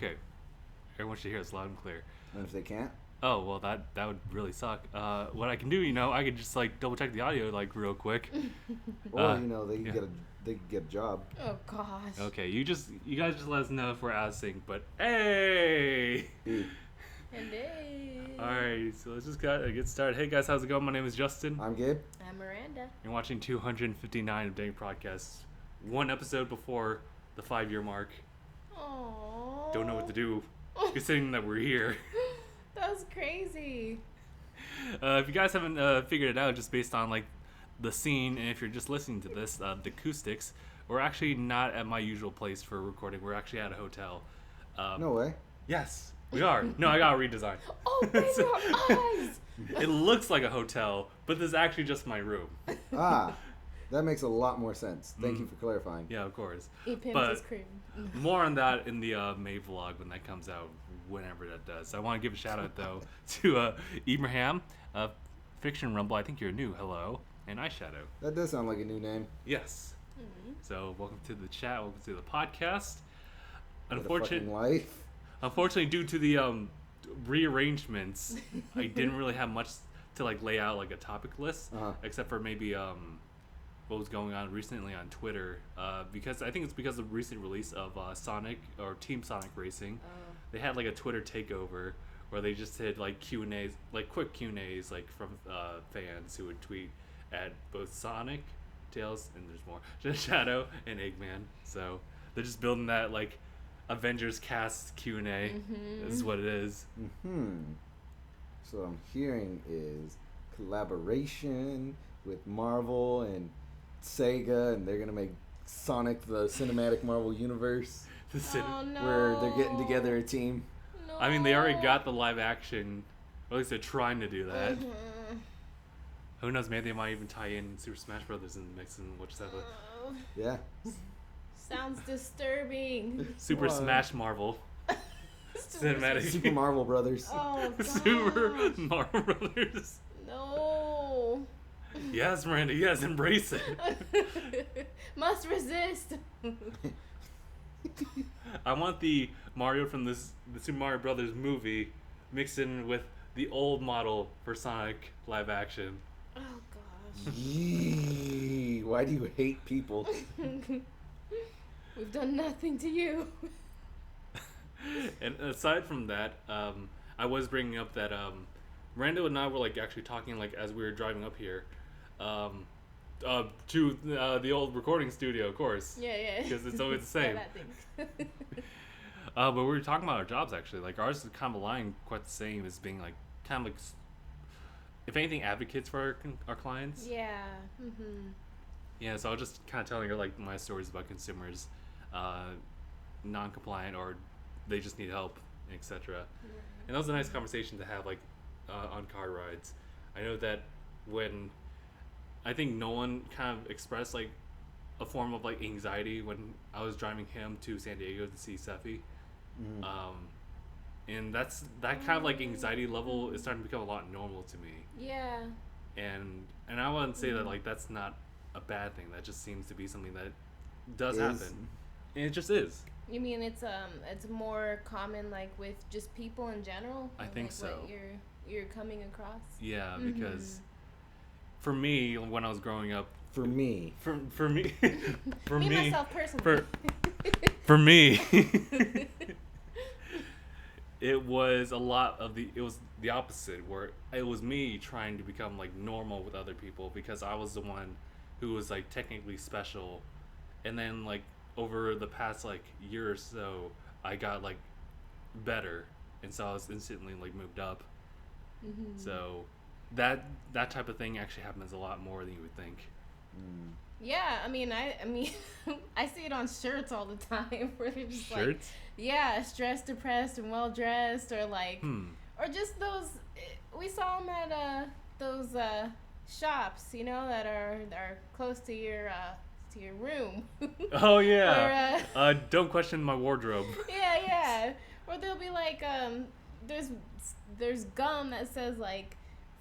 Okay. Everyone should hear us loud and clear. And if they can't? Oh, well, that would really suck. What I can do, I could just, double check the audio, real quick. Or, they can get a job. Oh, gosh. Okay, you guys just let us know if we're out of sync, but hey! Hey. Alright, so let's just get started. Hey guys, how's it going? My name is Justin. I'm Gabe. I'm Miranda. You're watching 259 of DangIT Prodcast. One episode before the 5-year mark. Aww. Don't know what to do, considering that we're here. That was crazy. If you guys haven't figured it out, just based on the scene, and if you're just listening to this, the acoustics, we're actually not at my usual place for recording. We're actually at a hotel. No way. Yes, we are. No, I got a redesign. Oh, baby, your eyes! It looks like a hotel, but this is actually just my room. Ah, that makes a lot more sense. Thank you for clarifying. Yeah, of course. Eat But Pim's cream. more on that in the May vlog when that comes out, whenever that does. So I want to give a shout out though to Ibrahim, Fiction Rumble. I think you're new. Hello, and Eyeshadow. That does sound like a new name. Yes. Mm-hmm. So welcome to the chat. Welcome to the podcast. What a fucking life. Unfortunately, due to the rearrangements, I didn't really have much to lay out a topic list, except for maybe what was going on recently on Twitter. Because I think it's because of the recent release of Sonic or Team Sonic Racing. They had a Twitter takeover where they just did Q&As, quick Q&As from fans who would tweet at both Sonic, Tails, and there's more, Shadow and Eggman. So they're just building that Avengers cast Q&A. Mm-hmm. Is what it is. So what I'm hearing is collaboration with Marvel and Sega, and they're gonna make Sonic the Cinematic Marvel Universe, Oh, no. where they're getting together a team. No. I mean, they already got the live action, or at least they're trying to do that. Mm-hmm. Who knows? Maybe they might even tie in Super Smash Brothers in the mix and which have a Oh, Yeah. sounds disturbing. Super Wow. Smash Marvel cinematic. Super Marvel Brothers. Oh, gosh. Super Marvel Brothers. No. Yes, Miranda. Yes, embrace it. Must resist. I want the Mario from the Super Mario Brothers movie mixed in with the old model for Sonic live action. Oh, gosh. Yee, why do you hate people? We've done nothing to you. And aside from that, I was bringing up that Miranda and I were actually talking as we were driving up here, to the old recording studio, of course. Yeah. Because it's always the same. Yeah, that thing. But we were talking about our jobs actually. Ours is kind of aligned quite the same as being kind of if anything, advocates for our clients. Yeah. Mm-hmm. Yeah. So I was just kind of telling her my stories about consumers, non-compliant or they just need help, etc. And that was a nice conversation to have on car rides. I know that when I think Nolan kind of expressed a form of anxiety when I was driving him to San Diego to see Seffi. And that kind of anxiety level is starting to become a lot normal to me. Yeah. And I wouldn't say that that's not a bad thing. That just seems to be something that does happen. And it just is. You mean it's more common with just people in general? I think so. What you're coming across? Yeah, because for me, when I was growing up, For me. for me, for me me, myself personally. for me, it was the opposite, where it was me trying to become normal with other people because I was the one who was technically special, and then over the past year or so, I got better, and so I was instantly moved up. So that type of thing actually happens a lot more than you would think. Yeah, I mean, I see it on shirts all the time where they're just Shirts? yeah, stressed, depressed, and well dressed, or or just those. We saw them at those shops, that are close to your room. Oh yeah. Or, don't question my wardrobe. Yeah. Or they'll be there's gum that says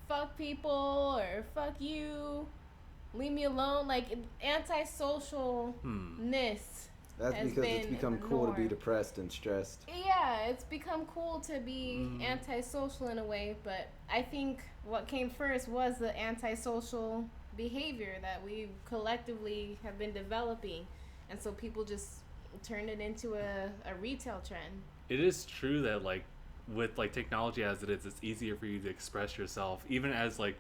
fuck people or fuck you, leave me alone, antisocialness. That's because it's become cool to be depressed and stressed. Yeah, it's become cool to be antisocial in a way, but I think what came first was the antisocial behavior that we collectively have been developing, and so people just turned it into a retail trend. It is true that like with like technology as it is, it's easier for you to express yourself, even as like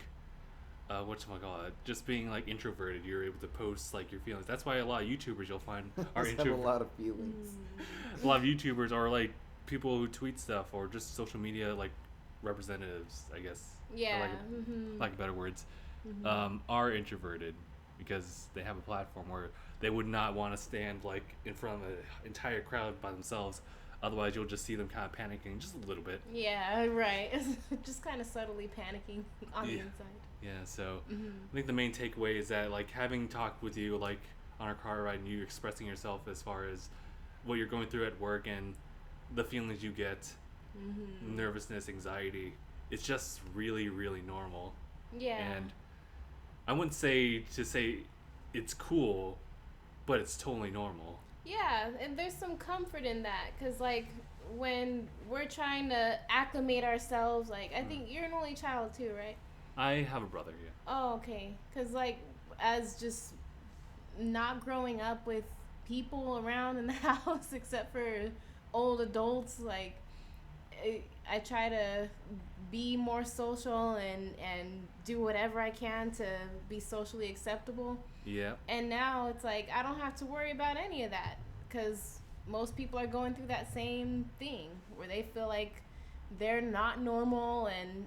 whatchamacallit, just being like introverted, you're able to post like your feelings. That's why a lot of YouTubers you'll find are have a lot of feelings. A lot of YouTubers are like people who tweet stuff or just social media like representatives, I guess. Yeah. Like better words, are introverted because they have a platform where they would not want to stand like in front of an entire crowd by themselves. Otherwise, you'll just see them kind of panicking just a little bit. Yeah, right. Just kind of subtly panicking on the inside. Yeah, so I think the main takeaway is that like having talked with you like on our car ride and you expressing yourself as far as what you're going through at work and the feelings you get, nervousness, anxiety, it's just really, really normal. Yeah. And I wouldn't say it's cool, but it's totally normal. Yeah, and there's some comfort in that, because, like, when we're trying to acclimate ourselves, like, I think you're an only child, too, right? I have a brother, yeah. Oh, okay. Because, like, as just not growing up with people around in the house except for old adults, like, I try to be more social and do whatever I can to be socially acceptable. Yeah. And now it's like I don't have to worry about any of that because most people are going through that same thing where they feel like they're not normal and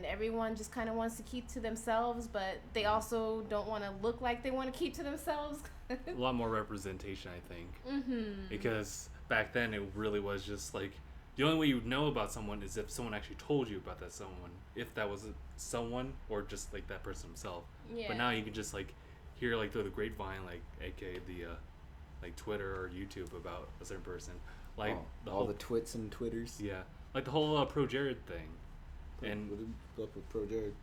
everyone just kind of wants to keep to themselves, but they also don't want to look like they want to keep to themselves. A lot more representation, I think. Because back then it really was just like the only way you would know about someone is if someone actually told you about that someone, if that was someone or just like that person himself. Yeah. But now you can just like hear like through the grapevine, like aka the like Twitter or YouTube about a certain person, like all the twits and twitters. Yeah, like the whole Pro Jared thing. And what up with Pro Jared?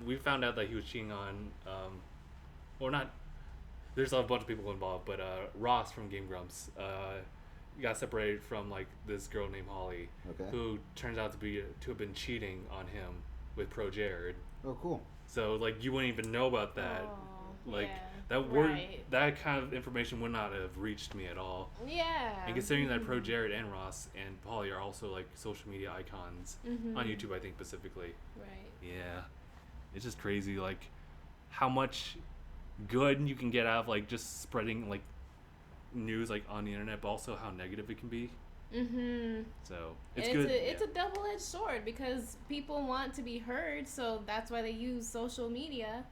We found out that he was cheating on, or not. There's a bunch of people involved, but Ross from Game Grumps got separated from like this girl named Holly, who turns out to have been cheating on him with Pro Jared. Oh, cool. So like you wouldn't even know about that. Like that that kind of information would not have reached me at all. Yeah. And considering that Pro Jared and Ross and Polly are also like social media icons on YouTube, I think specifically. Right. Yeah. It's just crazy like how much good you can get out of like just spreading like news like on the internet, but also how negative it can be. So it's good. It's a double-edged sword because people want to be heard, so that's why they use social media.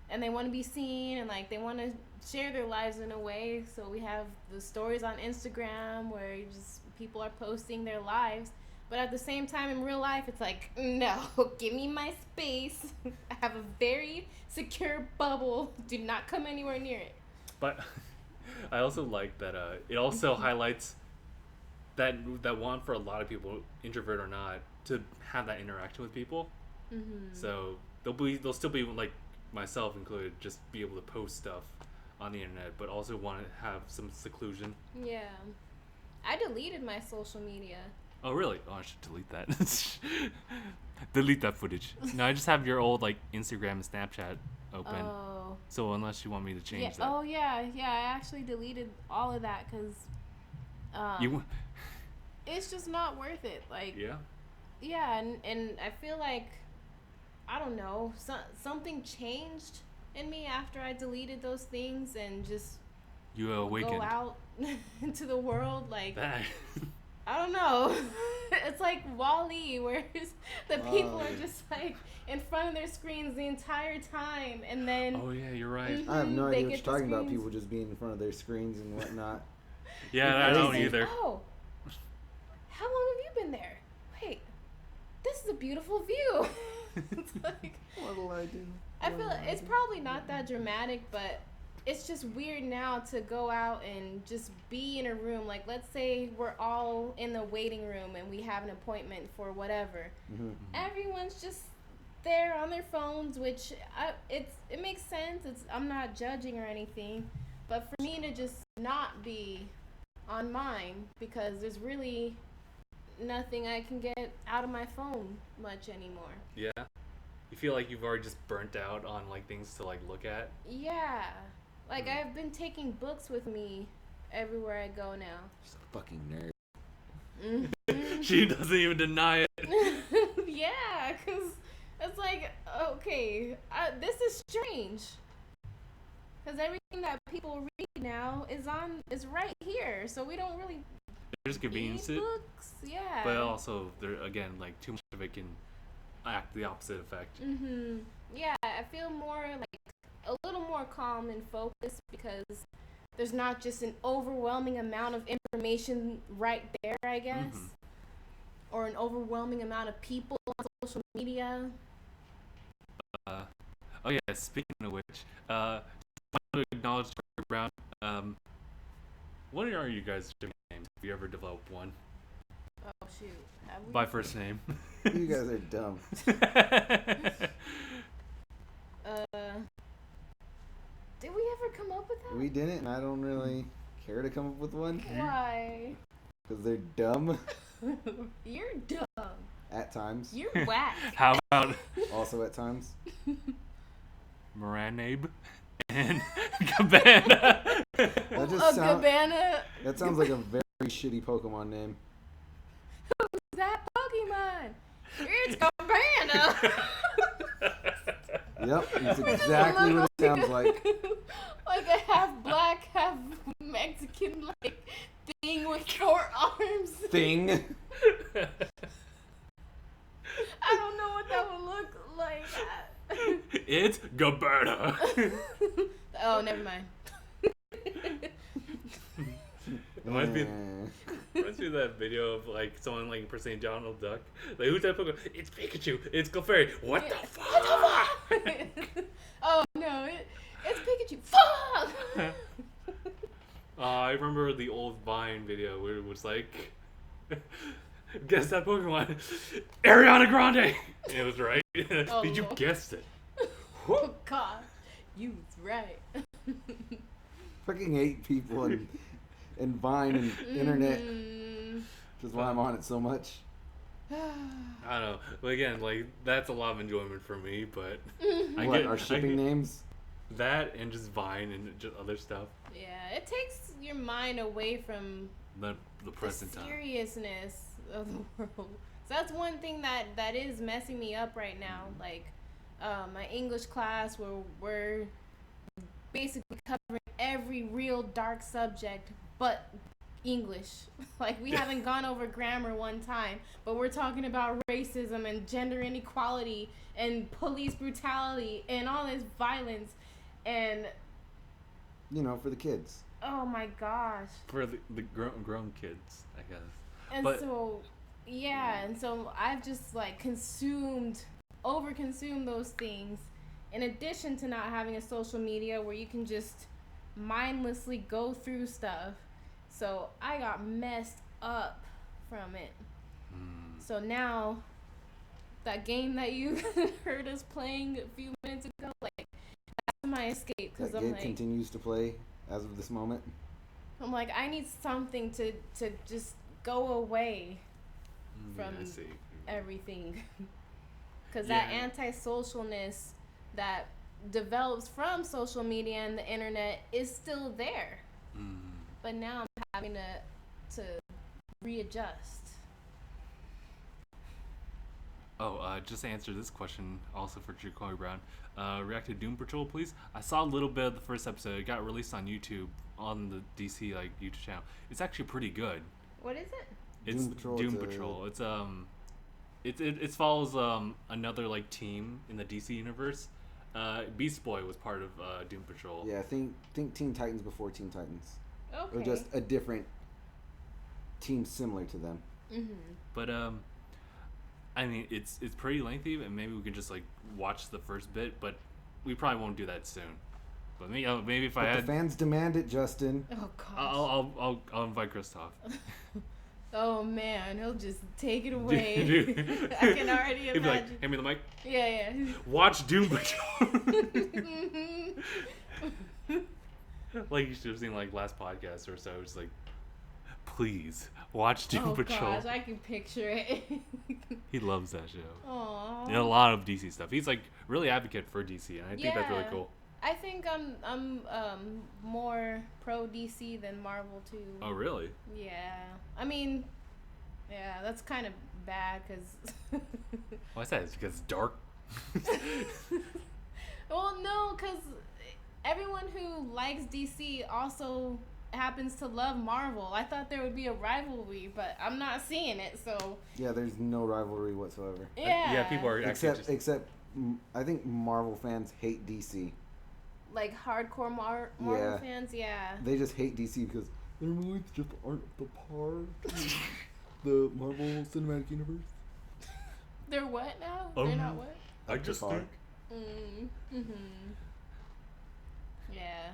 And they want to be seen and like they want to share their lives in a way. So we have the stories on Instagram where people are posting their lives. But at the same time in real life, it's like, no, give me my space. I have a very secure bubble. Do not come anywhere near it. But I also like that it also highlights that want for a lot of people, introvert or not, to have that interaction with people. So they'll still be like myself included, just be able to post stuff on the internet, but also want to have some seclusion. Yeah. I deleted my social media. Oh, really? Oh, I should delete that. Delete that footage. No, I just have your old like Instagram and Snapchat open. Oh. So unless you want me to change that. Oh, yeah. Yeah, I actually deleted all of that because it's just not worth it. Like, yeah, and I feel like I don't know, something changed in me after I deleted those things and just awakened. Go out into the world like that. I don't know. It's like Wall-E, where the people are just like in front of their screens the entire time, and then oh yeah, you're right. I have no idea what you're talking about. People just being in front of their screens and whatnot. Yeah, I don't either. Oh, how long have you been there? Wait, this is a beautiful view. It's like, what'll I do? I feel it's probably not that dramatic, but it's just weird now to go out and just be in a room. Like, let's say we're all in the waiting room and we have an appointment for whatever. Everyone's just there on their phones, which it makes sense. I'm not judging or anything, But for me to just not be on mine, because there's really nothing I can get out of my phone much anymore. Yeah. You feel like you've already just burnt out on like things to like look at? Yeah. Like I've been taking books with me everywhere I go now. She's a fucking nerd. She doesn't even deny it. Yeah, because it's like, okay, this is strange. Because everything that people read now is right here, so we don't really There's convenience need it, books. Yeah. but also there again, like too much of it can act the opposite effect. Yeah, I feel more like a little more calm and focused because there's not just an overwhelming amount of information right there, I guess, or an overwhelming amount of people on social media. Oh yeah, speaking of which, I want to acknowledge Corey Brown. What are you guys' names? Have you ever developed one? Oh shoot, have we? By first name. You guys are dumb. Did we ever come up with that? We didn't, and I don't really care to come up with one. Why? Because they're dumb. You're dumb. At times. You're whack. How about Also at times. Miranda and Cabana? That just Cabana. That sounds like a very shitty Pokemon name. Who's that Pokemon? It's Cabana. Yep, that's exactly what it sounds like. Like a half black, half Mexican like thing with 4 arms. Thing. I don't know what that would look like. It's Gabberta. Oh, never mind. Reminds me of that video of like someone like impersonating Donald Duck. Like, who's that Pokemon? It's Pikachu. It's Clefairy. What the fuck? Oh no, it's Pikachu. Fuck! I remember the old Vine video where it was like, guess that Pokemon, Ariana Grande. And it was right. Oh, Did you no. guess it? Oh god, you was right. Fucking hate people and Vine and internet. Which is why I'm on it so much. I don't know. But again, like that's a lot of enjoyment for me. But Our shipping names? That and just Vine and just other stuff. Yeah, it takes your mind away from The present the time. seriousness of the world. So that's one thing that is messing me up right now. Like my English class where we're basically covering every real dark subject but English. Like we haven't gone over grammar one time, but we're talking about racism and gender inequality and police brutality and all this violence and For the kids. oh my gosh. For the grown kids, I guess. And But- so, yeah, and so I've just like overconsumed those things. In addition to not having a social media where you can just mindlessly go through stuff. So I got messed up from it. So now, that game that you heard us playing a few minutes ago, like that's my escape because That I'm Gabe like, continues to play as of this moment. I need something to just go away from I see. everything. Because Yeah. that antisocialness that develops from social media and the internet is still there. But now I'm having to readjust. Oh, just to answer this question, also for Corey Brown. React to Doom Patrol, please. I saw a little bit of the first episode. It got released on YouTube, on the DC YouTube channel. It's actually pretty good. What is it? It's Doom Patrol, Doom it's a- Patrol. It's it follows another like team in the DC universe. Beast Boy was part of Doom Patrol. Yeah, think Teen Titans before Teen Titans. Okay. Or just a different team similar to them. But I mean, it's pretty lengthy, and maybe we could just like watch the first bit, but we probably won't do that soon. But maybe if I But had, the fans demand it, Justin. Oh gosh. I'll invite Christoph. Oh man, he'll just take it away. Dude. I can already He'd be like, imagine. hand me the mic. Yeah. Watch Doom Patrol. Like you should have seen like last podcast or so. It's like, please watch Doom Patrol. Gosh, I can picture it. He loves that show. Aww. And a lot of DC stuff. He's like really advocate for DC, and I think that's really Yeah. cool. I think I'm more pro DC than Marvel too. Oh really? Yeah. I mean, yeah, that's kind of bad because. Why's that? It's because it's dark. Well, no, because everyone who likes DC also happens to love Marvel. I thought there would be a rivalry, but I'm not seeing it. So. Yeah, there's no rivalry whatsoever. Yeah. Yeah, people are actually Except, I think Marvel fans hate DC. Like hardcore Marvel Yeah. fans, yeah. They just hate DC because their movies just aren't the part of the Marvel Cinematic Universe. They're what now? They're not what? I just Park. think. Mm-hmm. Yeah.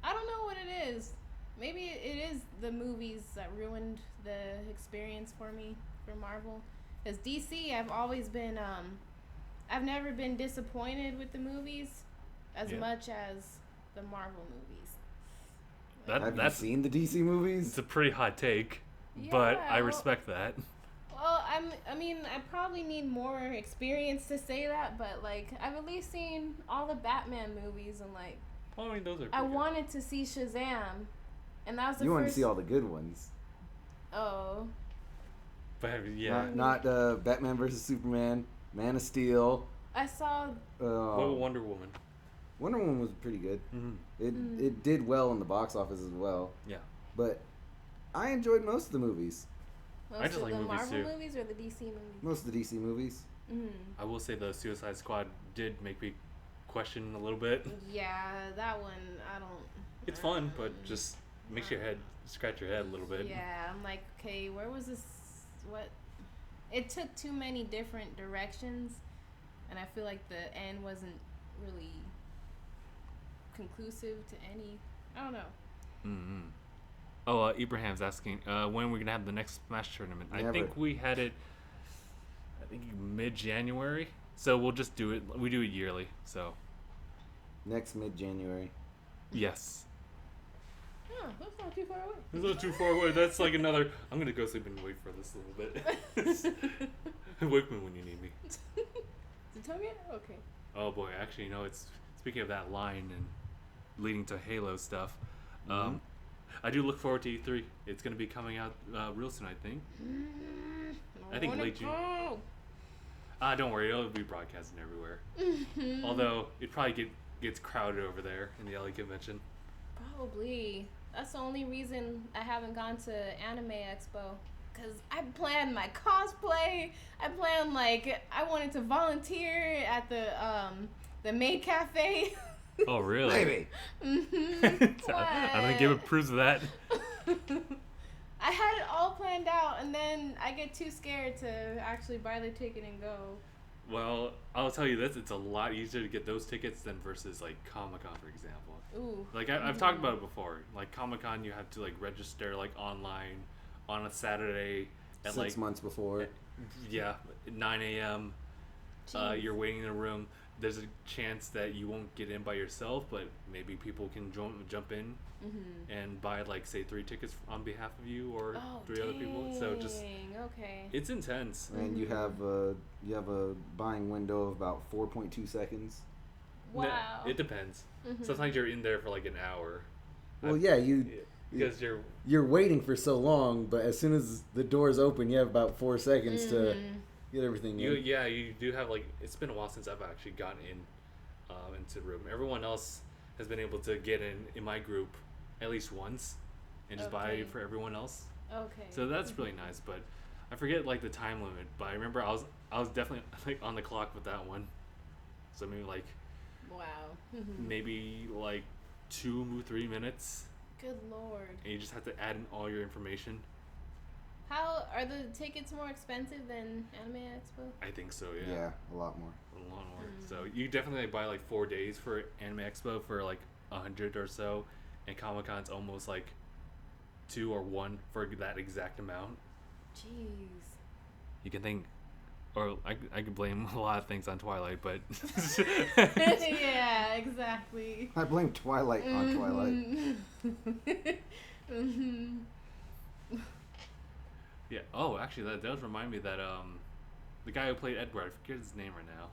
I don't know what it is. Maybe it is the movies that ruined the experience for me for Marvel. Because DC, I've always been, I've never been disappointed with the movies as much as the Marvel movies. Have That's you seen the DC movies? it's a pretty hot take, but Yeah, I well- respect that. Well, I mean, I probably need more experience to say that, but like, I've at least seen all the Batman movies, and like, Well, I mean, those are. I pretty good. wanted to see Shazam, and that was the You first. want to see all the good ones. Oh, But yeah. Not Batman versus Superman, Man of Steel. I saw. What about Wonder Woman? Wonder Woman was pretty good. Mm-hmm. It did well in the box office as well. Yeah. But I enjoyed most of the movies. Most I just of like the movies, Marvel too. movies or the DC movies. Most of the DC movies. Mm. I will say the Suicide Squad did make me question a little bit. Yeah, that one I don't. It's fun, but just makes your head scratch your head a little bit. Yeah, I'm like, okay, where was this? What? It took too many different directions, and I feel like the end wasn't really conclusive to any. I don't know. Mm-hmm. Oh, Ibrahim's asking when we're gonna have the next Smash tournament. I Never. think we had it. I think mid-January. So we'll just do it. We do it yearly. So Next mid-January. yes. Oh, that's not too far away. It's not too far away. That's like another. I'm gonna go sleep and wait for this a little bit. Wake me when you need me. Is it time yet? Okay. Oh boy, actually, it's speaking of that line and leading to Halo stuff. Mhm. I do look forward to E3. It's gonna be coming out real soon, I think. I think late June. Don't worry, it'll be broadcasting everywhere. Although it probably gets crowded over there in the LA convention. Probably. That's the only reason I haven't gone to Anime Expo. Cause I planned my cosplay. I planned I wanted to volunteer at the maid cafe. Oh really? Maybe. I don't give it proofs of that. I had it all planned out, and then I get too scared to actually buy the ticket and go. Well, I'll tell you this: it's a lot easier to get those tickets than versus like Comic-Con, for example. Ooh. Like I've talked about it before. Like Comic-Con, you have to register online on a Saturday at 6 months before. 9 a.m. Jeez. You're waiting in a room. There's a chance that you won't get in by yourself, but maybe people can jump in and buy say 3 tickets on behalf of you or 3 other people. So just okay. it's intense. And you have a buying window of about 4.2 seconds. Wow. It depends. Sometimes you're in there for an hour. Well, yeah, Because you're waiting for so long, but as soon as the doors open, you have about 4 seconds to get everything in. you do have it's been a while since I've actually gotten into the room. Everyone else has been able to get in my group at least once and just buy for everyone else. Okay. So that's really nice, but I forget the time limit. But I remember I was definitely on the clock with that one. So maybe Wow. maybe 2-3 minutes, Good lord. and you just have to add in all your information. How are the tickets more expensive than Anime Expo? I think so. Yeah, a lot more. A lot more. So you definitely buy 4 days for Anime Expo for $100 or so, and Comic Con's almost 2 or 1 for that exact amount. Jeez. You can think or I could blame a lot of things on Twilight, but Yeah, exactly. I blame Twilight on Twilight. Mm-hmm. yeah. Oh, actually, that does remind me that the guy who played Edward, I forget his name right now.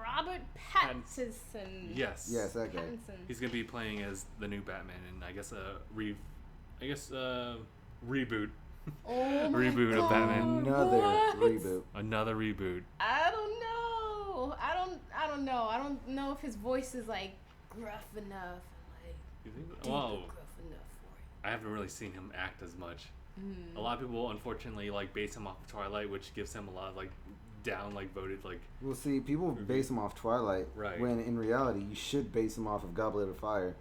Robert Pattinson. Yes. Yes, that guy. Pattinson. He's gonna be playing as the new Batman, and I guess reboot. Oh my Reboot of God, Batman. Another what? reboot. Another reboot. I don't know. I don't know. I don't know if his voice is like gruff enough. Like, You think? deep Whoa. gruff enough for it. I haven't really seen him act as much. A lot of people, unfortunately, like base him off of Twilight, which gives him a lot of like down, like voted like. Well, see, people base him off Twilight, Right. when in reality you should base him off of Goblet of Fire.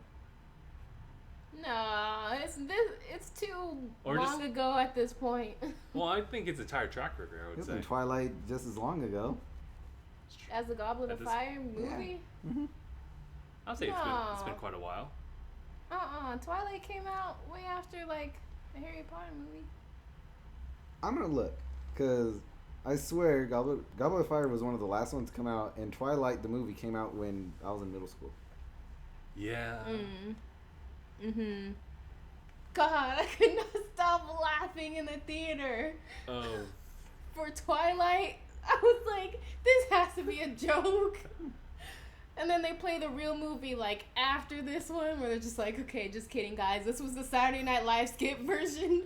No, it's too Or long just- ago at this point. Well, I think it's a entire track record. I It would was say. in Twilight just as long ago. As the Goblet At of this- Fire movie? Mm-hmm. I'll say it's been No. quite a while. Twilight came out way after like the Harry Potter movie. I'm gonna look, cause I swear Goblet of Fire was one of the last ones to come out, and Twilight the movie came out when I was in middle school. Yeah. God, I could not stop laughing in the theater. Oh. For Twilight, I was like, this has to be a joke. And then they play the real movie like after this one, where they're just like, okay, just kidding, guys. This was the Saturday Night Live skit version.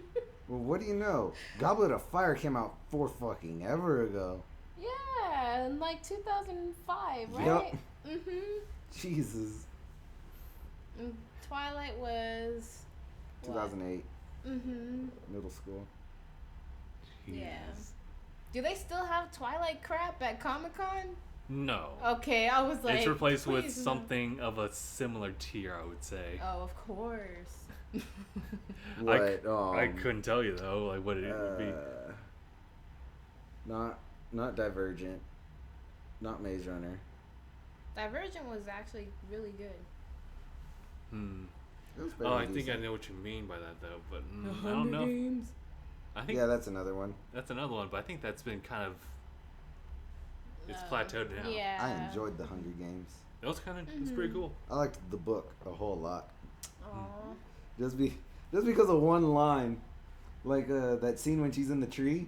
Well, what do you know? Goblet of Fire came out forever ago. Yeah, in like 2005, right? Yep. Mhm. Jesus. And Twilight was 2008, Mhm. middle school. Yeah. Jeez. Do they still have Twilight crap at Comic-Con? No. Okay, I was like, It's replaced with please no. something of a similar tier, I would say. Oh, of course. What? I couldn't tell you though, like what it would be. Not Divergent, not Maze Runner. Divergent was actually really good. It was Oh, very I think I decent. know what you mean by that though, but I don't know. Games. I think Yeah, that's another one. that's another one, but I think that's been kind of it's plateaued now. Yeah. I enjoyed the Hunger Games. It was kind of it's pretty cool. I liked the book a whole lot. Aw. Just because of one line, like that scene when she's in the tree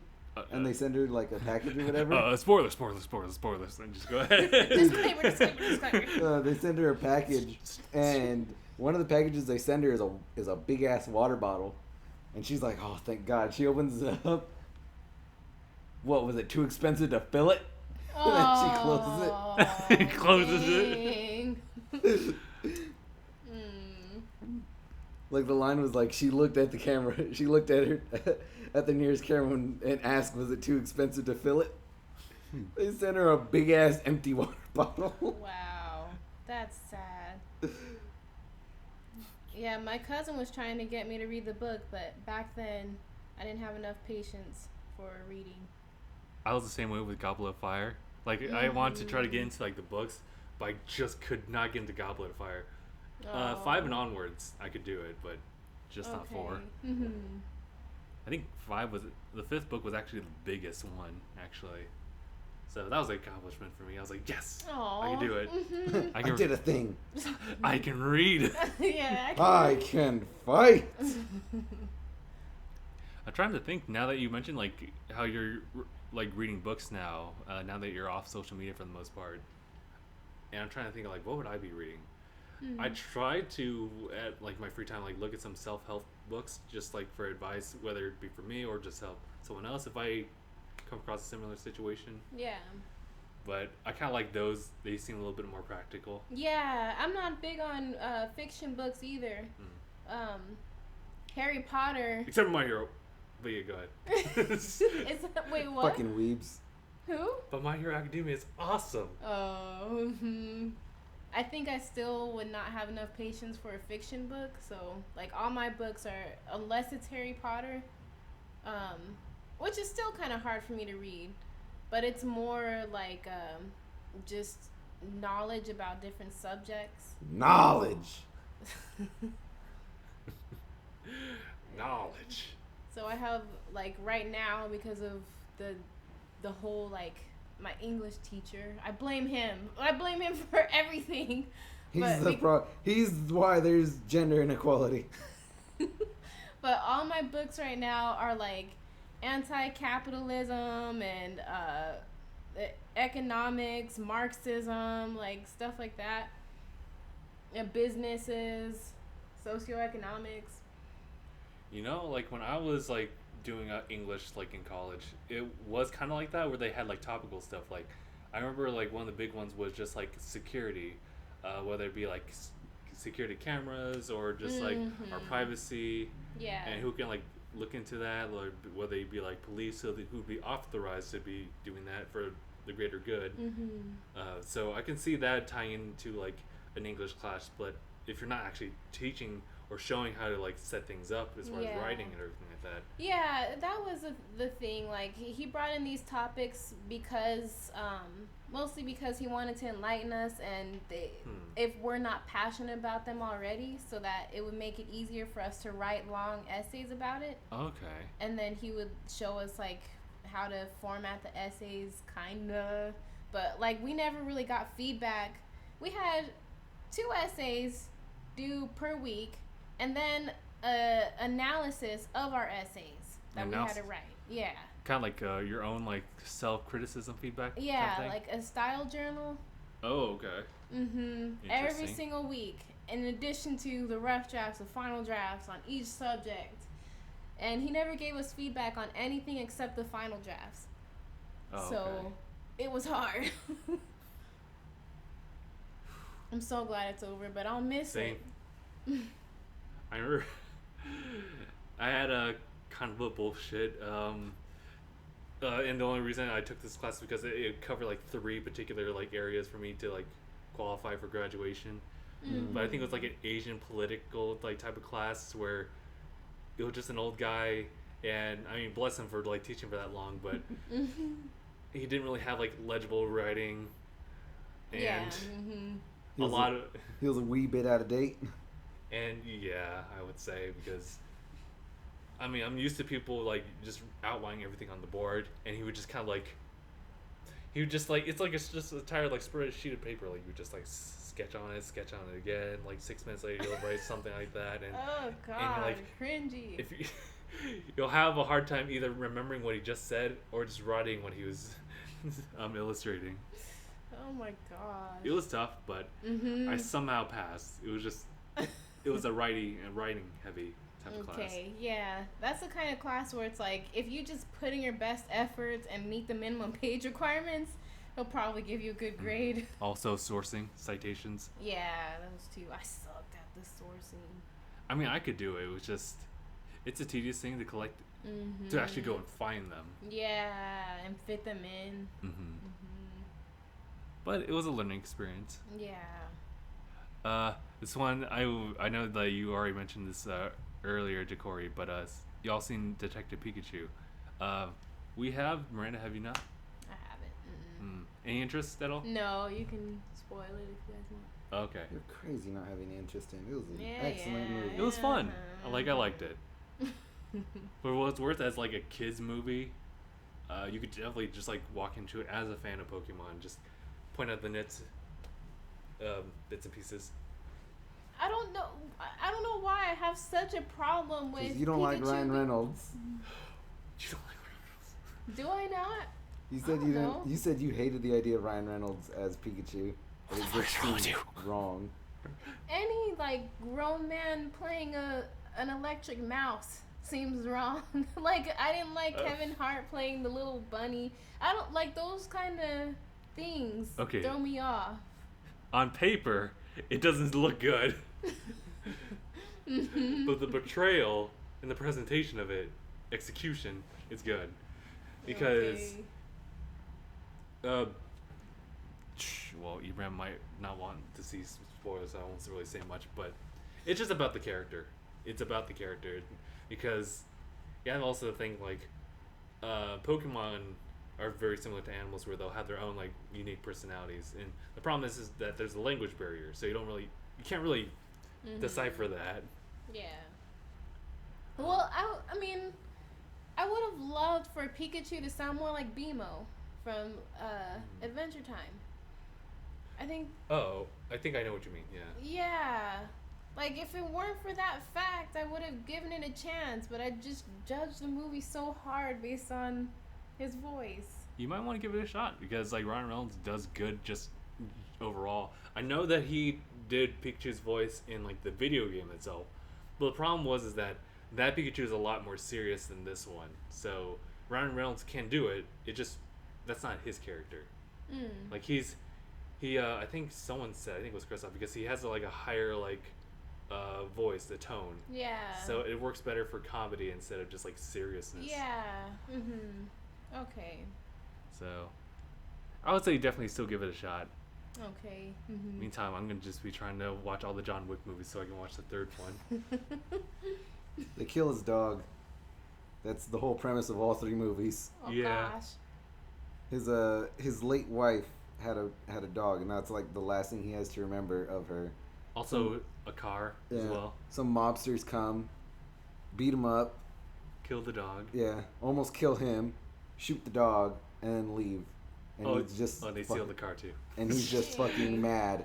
and they send her like a package or whatever. Spoilers. And just go ahead. Disclaimer. They send her a package, and one of the packages they send her is a big ass water bottle, and she's like, "Oh, thank God!" She opens it up. What was it? Too expensive to fill it? And then she closes it. He closes it. Like the line was like, she looked at the camera. She looked at her at the nearest camera and asked, "Was it too expensive to fill it?" They sent her a big ass empty water bottle. Wow, that's sad. Yeah, my cousin was trying to get me to read the book, but back then I didn't have enough patience for reading. I was the same way with Goblet of Fire. Like I wanted to try to get into like the books, but I just could not get into Goblet of Fire. 5 and onwards, I could do it, but just not 4. Mm-hmm. I think 5 was the 5th book was actually the biggest one, actually. So that was an accomplishment for me. I was like, yes, I can do it. Mm-hmm. I did a thing. I can read. Yeah. I can fight. I'm trying to think now that you mentioned like how you're like reading books now. Now that you're off social media for the most part, and I'm trying to think of like what would I be reading. I try to at like my free time like look at some self-help books just like for advice, whether it be for me or just help someone else if I come across a similar situation. Yeah. But I kind of like those. They seem a little bit more practical. Yeah, I'm not big on fiction books either. Harry Potter. Except for My Hero. But yeah, go ahead. Wait, what? Fucking weebs. Who? But My Hero Academia is awesome. Oh. I think I still would not have enough patience for a fiction book. So, like, all my books are, unless it's Harry Potter, which is still kind of hard for me to read, but it's more like just knowledge about different subjects. Knowledge. Knowledge. So I have, like, right now, because of the the whole like my English teacher. I blame him. I blame him for everything. He's why there's gender inequality. But all my books right now are like anti-capitalism and economics, Marxism, like stuff like that. And businesses, socioeconomics. You know, like when I was like doing English like in college, it was kind of like that where they had like topical stuff. Like I remember like one of the big ones was just like security, whether it be like security cameras or just like our privacy. Yeah. And who can like look into that, or whether it be like police who'd be authorized to be doing that for the greater good. So I can see that tying into like an English class, but if you're not actually teaching or showing how to like set things up as far as writing and everything like that. Yeah, that was the thing. Like he brought in these topics because mostly because he wanted to enlighten us, and if we're not passionate about them already, so that it would make it easier for us to write long essays about it. Okay. And then he would show us like how to format the essays, kinda, but like we never really got feedback. We had 2 essays due per week, and then analysis of our essays that we had to write. Yeah. Kind of like your own like self-criticism feedback. Yeah, type thing? like a style journal. Oh, okay. Every single week, in addition to the rough drafts, the final drafts on each subject. And he never gave us feedback on anything except the final drafts. Oh, so okay. It was hard. I'm so glad it's over, but I'll miss it. I remember I had a kind of a bullshit, and the only reason I took this class is because it covered like 3 particular like areas for me to like qualify for graduation. But I think it was like an Asian political like type of class where it was just an old guy, and I mean bless him for like teaching for that long, but he didn't really have like legible writing, and he was a wee bit out of date. And yeah, I would say, because I mean I'm used to people like just outlining everything on the board, and he would just kind of like it's just a entire like spread sheet of paper, like you would just like sketch on it again, like 6 minutes later you'll write something like that, and oh god, and like, cringy. If you'll have a hard time either remembering what he just said or just writing what he was illustrating. Oh my god. It was tough, but I somehow passed. It was a writing heavy type of class. Okay, yeah. That's the kind of class where it's like, if you just put in your best efforts and meet the minimum page requirements, he'll probably give you a good grade. Also sourcing, citations. Yeah, those 2. I sucked at the sourcing. I mean, I could do it. It was just, it's a tedious thing to collect, to actually go and find them. Yeah, and fit them in. But it was a learning experience. Yeah. This one, I know that you already mentioned this earlier, Jacory, but y'all seen Detective Pikachu. We have. Miranda, have you not? I haven't. Any interest at all? No, you can spoil it if you guys want. Okay. You're crazy not having interest in it. It was an excellent movie. It was fun. I liked it. For what it's worth, as like a kids movie, you could definitely just like walk into it as a fan of Pokemon. Just point out the nits, bits and pieces. I don't know why I have such a problem with you don't like Ryan Reynolds. You don't like Ryan Reynolds? Do I not? You said you didn't. You said you hated the idea of Ryan Reynolds as Pikachu. It just seems wrong. Any like grown man playing an electric mouse seems wrong. Like I didn't like Kevin Hart playing the little bunny. I don't like those kind of things. Okay. Throw me off. On paper, it doesn't look good. But the portrayal and the presentation of it, execution, is good. Because, well, Ibrahim might not want to see spoilers, so I won't really say much, but it's just about the character. It's about the character. Because, you have also the thing, like, Pokemon are very similar to animals where they'll have their own, like, unique personalities. And the problem is that there's a language barrier, so you can't really decipher that. Yeah. Well, I mean, I would have loved for Pikachu to sound more like Beemo from Adventure Time. I think. Oh, I think I know what you mean. Yeah. Yeah. Like, if it weren't for that fact, I would have given it a chance, but I just judged the movie so hard based on his voice. You might want to give it a shot because, like, Ryan Reynolds does good just overall. I know that he did Pikachu's voice in, like, the video game itself, but the problem is that Pikachu is a lot more serious than this one. So Ryan Reynolds can do it. It just that's not his character. Like he I think someone said, I think it was Christoph, because he has like a higher like voice, the tone. Yeah. So it works better for comedy instead of just like seriousness. Yeah. Okay. So I would say definitely still give it a shot. Okay. Meantime, I'm gonna just be trying to watch all the John Wick movies so I can watch the third one. They kill his dog. That's the whole premise of all three movies. Oh Yeah. gosh. His late wife had a dog, and that's like the last thing he has to remember of her. Also, a car as well. Some mobsters come, beat him up. Kill the dog. Yeah, almost kill him, shoot the dog, and then leave. And he's just they steal the car too. And he's just fucking mad.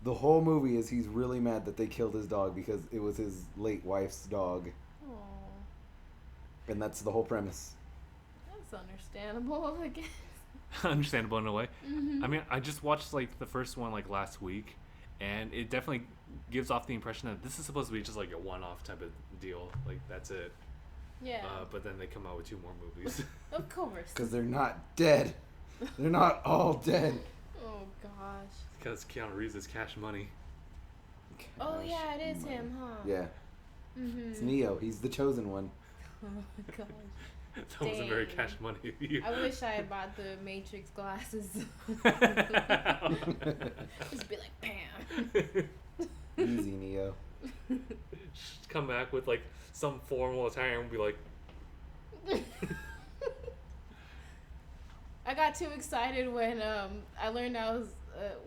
The whole movie is he's really mad that they killed his dog because it was his late wife's dog. Aww. And that's the whole premise. That's understandable, I guess. Understandable in a way. I mean, I just watched like the first one like last week, and it definitely gives off the impression that this is supposed to be just like a one-off type of deal. Like that's it. Yeah. But then they come out with 2 more movies. Of course. Because they're not dead. They're not all dead. Oh gosh. Because Keanu Reeves is Cash Money. Oh yeah, it is him, huh? Yeah. It's Neo. He's the chosen one. Oh my gosh. That wasn't very Cash Money of you. I wish I had bought the Matrix glasses. Just be like, bam. Easy, Neo. Just come back with like some formal attire and be like. I got too excited when I learned I was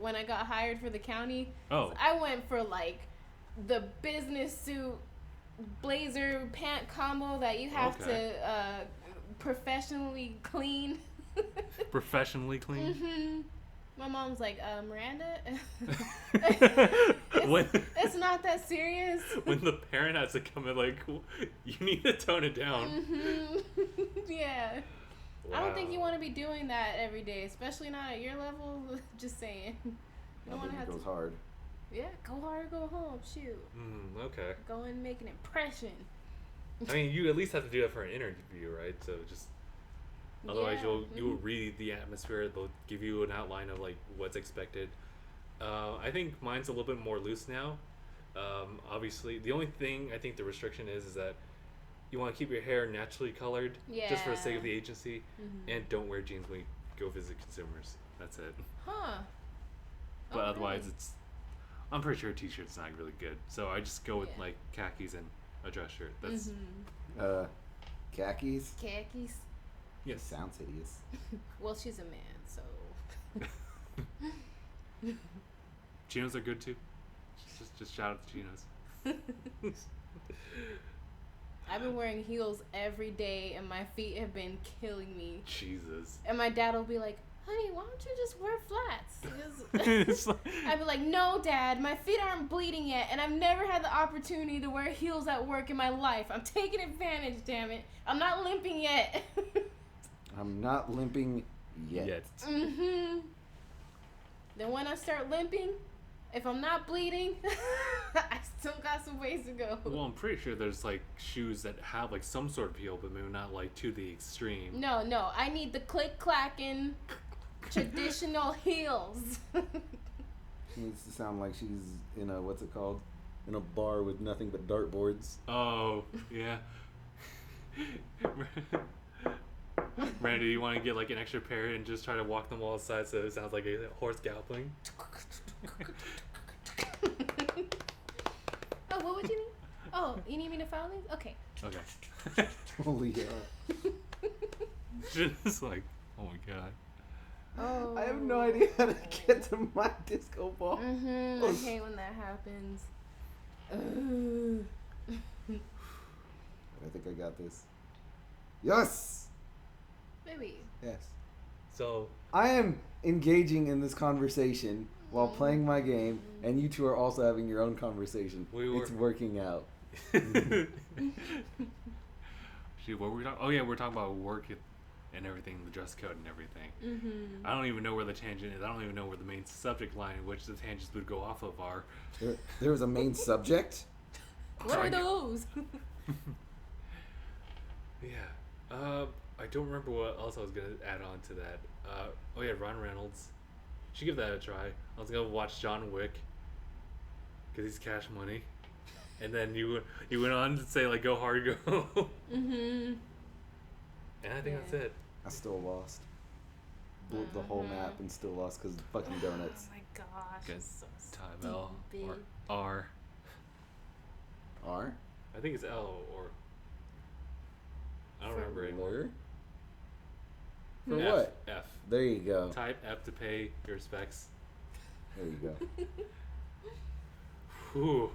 when I got hired for the county. Oh. So I went for like the business suit blazer pant combo that you have to professionally clean. Professionally clean? My mom's like, Miranda, when, it's not that serious. When the parent has to come in like, you need to tone it down. Yeah. Wow. I don't think you want to be doing that every day, especially not at your level. Just saying. You don't want to have goes to. hard. Yeah, go hard or go home. Shoot. Okay. Go and make an impression. I mean, you at least have to do that for an interview, right? So just otherwise, you'll read the atmosphere. They'll give you an outline of like what's expected. I think mine's a little bit more loose now. Obviously, the only thing I think the restriction is that you want to keep your hair naturally colored, just for the sake of the agency, and don't wear jeans when you go visit consumers. That's it. Huh. But otherwise, I'm pretty sure a t-shirt's not really good. So I just go with like khakis and a dress shirt. That's Khakis? Khakis. yes. Sounds hideous. Well, she's a man, so. Chinos are good too. Just shout out to chinos. I've been wearing heels every day, and my feet have been killing me. Jesus. And my dad will be like, honey, why don't you just wear flats? I'd be like, no, Dad, my feet aren't bleeding yet, and I've never had the opportunity to wear heels at work in my life. I'm taking advantage, damn it. I'm not limping yet. I'm not limping yet. Then when I start limping, if I'm not bleeding, I still got some ways to go. Well, I'm pretty sure there's like shoes that have like some sort of heel, but maybe not like to the extreme. No, I need the click-clacking traditional heels. She needs to sound like she's in a, what's it called? In a bar with nothing but dartboards. Oh, yeah. Miranda, do you want to get like an extra pair and just try to walk them all aside so it sounds like a horse galloping? Oh, what would you need? Oh, you need me to file these? Okay. Okay. Holy hell. Just like, oh my god. Oh. I have no idea how to get to my disco ball. I hate when that happens. I think I got this. Yes. Maybe. Yes. So I am engaging in this conversation while playing my game, and you two are also having your own conversation. It's working out. Shoot, what were we talking? Oh yeah, we're talking about work and everything, the dress code and everything. Mm-hmm. I don't even know where the tangent is. I don't even know where the main subject line, which the tangents would go off of, are. There was a main subject? What are those? Yeah. I don't remember what else I was gonna add on to that. Oh yeah, Ron Reynolds. Should give that a try. I was gonna watch John Wick because he's Cash Money, and then you went on to say like go hard, go. Mm-hmm. And I think that's it. I still lost. Blew up the whole map and still lost because of fucking donuts. Oh my gosh. Good. So Time L stupid. or R. R? I think it's L or. I don't remember anymore. For F, what? F. There you go. Type F to pay your respects. There you go. Whew.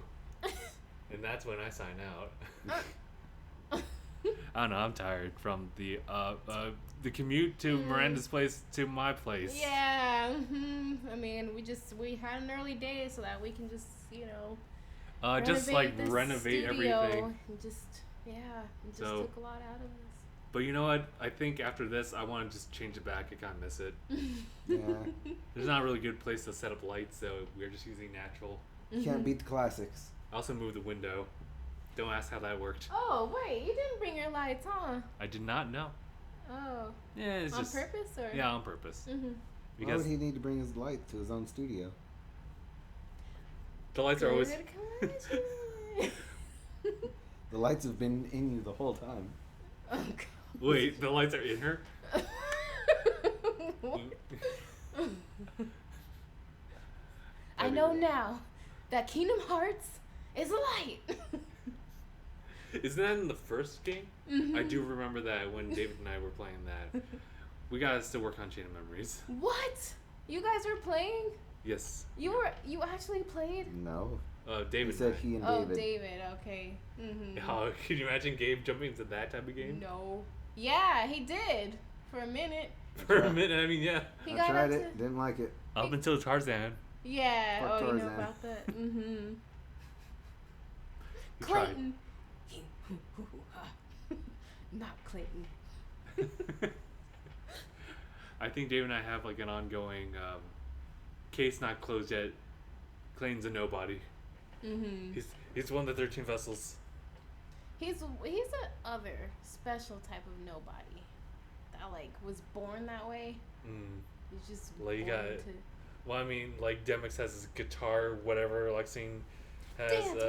And that's when I sign out. I don't know. I'm tired from the commute to Miranda's place to my place. Yeah. Mm-hmm. I mean, we had an early day so that we can just just like renovate everything. And just it So- took a lot out of us. But you know what? I think after this, I want to just change it back. I kind of miss it. Yeah. There's not a really good place to set up lights, so we're just using natural. You can't beat the classics. I also moved the window. Don't ask how that worked. Oh wait, you didn't bring your lights, huh? I did not know. Oh. Yeah, it's On just purpose or? Yeah, on purpose. Mm-hmm. Why Because would he need to bring his light to his own studio? the lights are always. The lights have been in you the whole time. Oh god. Wait, the lights are in her. I know now that Kingdom Hearts is a light. Isn't that in the first game? Mm-hmm. I do remember that when David and I were playing that. We gotta still work on Chain of Memories. What? You guys were playing? Yes. You actually played? No. David. He said and I. he and Oh, David. David. Okay. Mm-hmm. Oh, can you imagine Gabe jumping into that type of game? No. Yeah, he did for a minute. For a minute, I mean, yeah. He I got tried up it, didn't like it. Up until Tarzan. Yeah. Fuck Oh, you know Tarzan. about that. Mm-hmm. He tried. Clayton. Not Clayton. I think David and I have like an ongoing case not closed yet. Clayton's a nobody. Mm-hmm. He's one of the 13 vessels. He's a other special type of nobody that like was born that way. Mm. He's just Like, you born got- to Well, I mean, like Demix has his guitar, whatever. Larxene has. dance.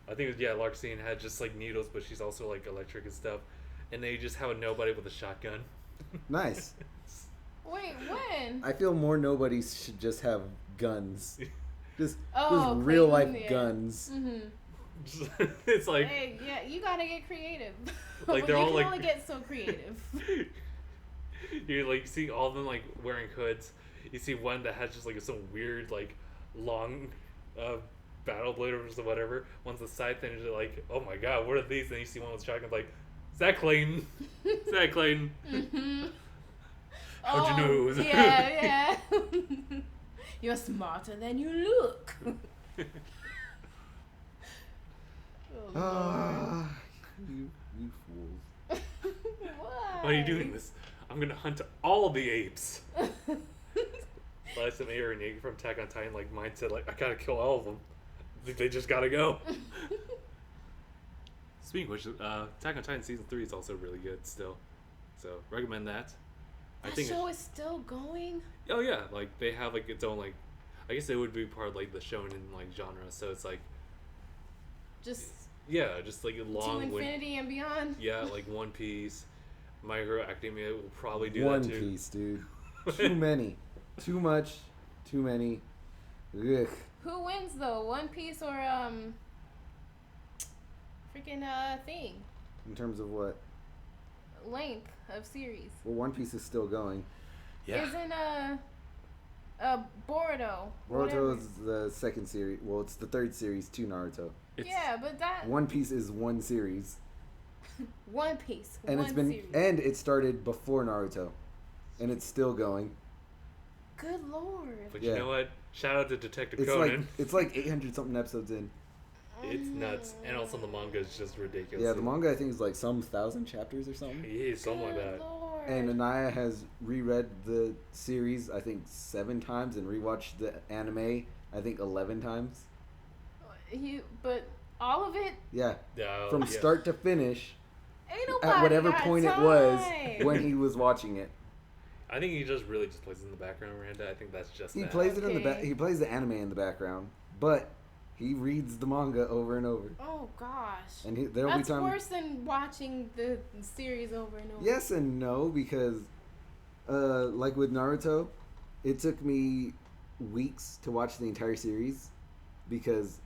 I think Larxene had just like needles, but she's also like electric and stuff. And they just have a nobody with a shotgun. Nice. Wait, when? I feel more nobodies should just have guns. Just Oh, real life Clayton, yeah. guns. Mm-hmm. It's like Hey, yeah, you gotta get creative. Like, they're you all, can like- only get so creative. you like see all of them like wearing hoods. You see one that has just like some weird like long battle blade or whatever. One's the side thing. You're like, oh my god, what are these? And you see one with shotgun, like, is that Clayton? Is that Clayton? Mm-hmm. How'd you know? Yeah. You're smarter than you look. Oh, Ah, you fools. Why? Why are you doing this? I'm gonna hunt all the apes. Like some Aaron from Attack on Titan, like mindset, like I gotta kill all of them. They just gotta go. Speaking of which, Attack on Titan season 3 is also really good still, so recommend that. That show is still going. Oh yeah, like they have like its own like, I guess it would be part of like the shonen like genre. So it's like Just just like a to long infinity and beyond. Yeah, like One Piece, My Hero Academia will probably do One that too. Piece, dude. Too many. Too much. Too many. Ugh. Who wins though, One Piece or freaking thing? In terms of what? Length of series. Well, One Piece is still going. Yeah. Isn't Boruto? Boruto whatever. is the second series. Well, it's the third series to Naruto. It's, Yeah, but that. One Piece is one series. One Piece. And one it's been series. and it started before Naruto, and it's still going. Good lord. But Yeah. you know what? Shout out to Detective It's Conan. like 800 something episodes in. It's nuts. And also the manga is just ridiculous. Yeah, the manga I think is like some 1,000 chapters or something. Yeah, something like that. Lord. And Anaya has reread the series I think 7 times and rewatched the anime I think 11 times. But all of it. Yeah, Yeah, from yeah. start to finish, Ain't nobody at whatever got point time. it was when he was watching it. I think he just really just plays it in the background, Miranda. I think that's just He that. plays it in the Okay. He plays the anime in the background, but he reads the manga over and over. Oh gosh. And there'll That's be time. worse than watching the series over and over. Yes and no, because like with Naruto, it took me weeks to watch the entire series because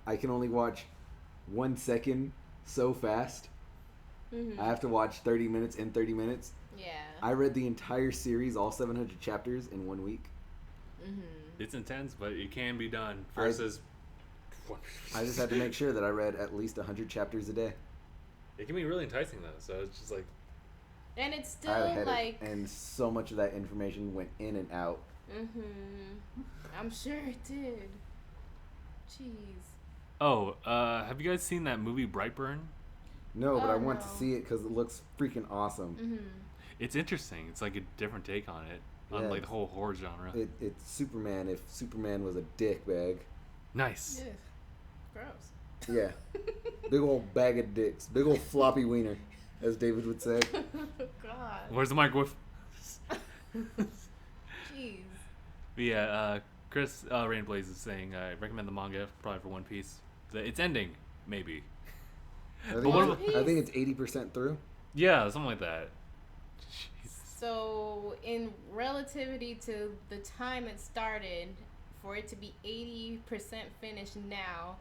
I can only watch 1 second so fast. Mm-hmm. I have to watch 30 minutes in 30 minutes. Yeah. I read the entire series, all 700 chapters, in 1 week. Mm-hmm. It's intense, but it can be done. Versus, I just had to make sure that I read at least 100 chapters a day. it can be really enticing though. So it's just like, And it's I had a still headache, like. and so much of that information went in and out. Mm-hmm. I'm sure it did. Jeez. oh, have you guys seen that movie Brightburn? No, but Oh, I want to no. see it because it looks freaking awesome. Mm-hmm. It's interesting. It's like a different take on it, on Yeah. like the whole horror genre. It's Superman if Superman was a dick bag. Nice. Yeah. Gross. Yeah. Big old bag of dicks. Big old floppy wiener, as David would say. God. Where's the microwave? Jeez. But yeah, Chris Rainblaze is saying I recommend the manga probably for One Piece. It's ending, maybe. I But think, what about- I think it's 80% through. Yeah, something like that. Jeez. So, in relativity to the time it started, for it to be 80% finished now,